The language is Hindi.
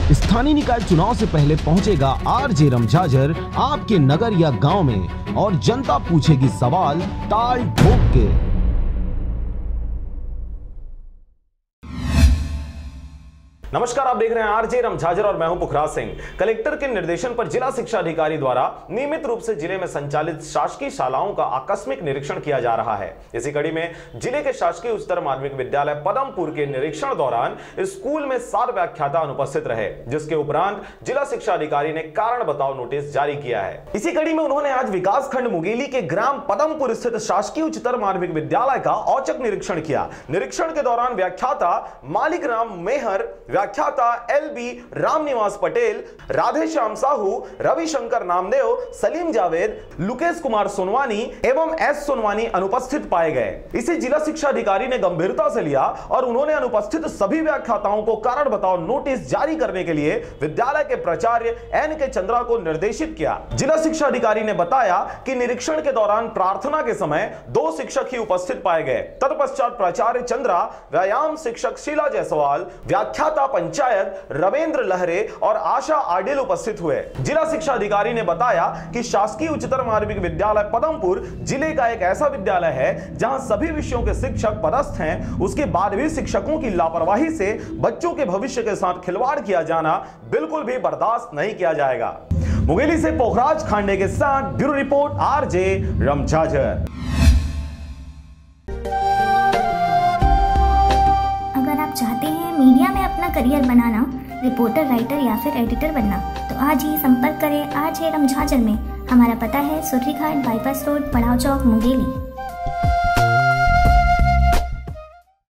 स्थानीय निकाय चुनाव से पहले पहुंचेगा आरजे रमझाझर आपके नगर या गांव में और जनता पूछेगी सवाल ताल ठोक के। नमस्कार, आप देख रहे हैं आरजे रमझाझर और मैं हूं पुखराज सिंह। कलेक्टर के निर्देशन पर जिला शिक्षा अधिकारी द्वारा नियमित रूप से जिले में संचालित शासकीय शालाओं का आकस्मिक निरीक्षण किया जा रहा है। इसी कड़ी में जिले के शासकीय उच्चतर माध्यमिक विद्यालय पदमपुर के निरीक्षण दौरान स्कूल में 7 व्याख्याता अनुपस्थित रहे, जिसके उपरांत जिला शिक्षा अधिकारी ने कारण बताओ नोटिस जारी किया है। इसी कड़ी में उन्होंने आज विकास खंड मुगेली के ग्राम पदमपुर स्थित शासकीय उच्चतर माध्यमिक विद्यालय का औचक निरीक्षण किया। निरीक्षण के दौरान व्याख्याता मालिक राम मेहर, व्याख्याता एलबी रामनिवास पटेल, राधेश्याम साहू, रविशंकर नामदेव, सलीम जावेद, लुकेश कुमार सोनवानी एवं एस सोनवानी अनुपस्थित पाए गए। इसे जिला शिक्षा अधिकारी ने गंभीरता से लिया और उन्होंने अनुपस्थित सभी व्याख्याताओं को कारण बताओ नोटिस जारी करने के लिए विद्यालय के प्राचार्य एन के चंद्रा को निर्देशित किया। जिला शिक्षा अधिकारी ने बताया कि निरीक्षण के दौरान प्रार्थना के समय 2 शिक्षक ही उपस्थित पाए गए। तत्पश्चात प्राचार्य चंद्रा, व्यायाम शिक्षक शीला जायसवाल, व्याख्याता पंचायत रविंद्र लहरे और आशा आडिल उपस्थित हुए। जिला शिक्षा अधिकारी ने बताया कि शासकीय उच्चतर माध्यमिक विद्यालय पदमपुर जिले का एक ऐसा विद्यालय है जहां सभी विषयों के शिक्षक पदस्थ हैं। उसके बाद भी शिक्षकों की लापरवाही से बच्चों के भविष्य के साथ खिलवाड़ किया जाना बिल्कुल भी बर्दाश्त नहीं किया जाएगा। मुगेली से पोखराज खांडे के साथ ब्यूरो रिपोर्ट आरजे रमझाझर। चाहते हैं मीडिया में अपना करियर बनाना, रिपोर्टर, राइटर या फिर एडिटर बनना, तो आज ही संपर्क करें आरजे रमझाझर में। हमारा पता है सुर्रीघाट बाईपास रोड, पड़ाव चौक, मुगेली।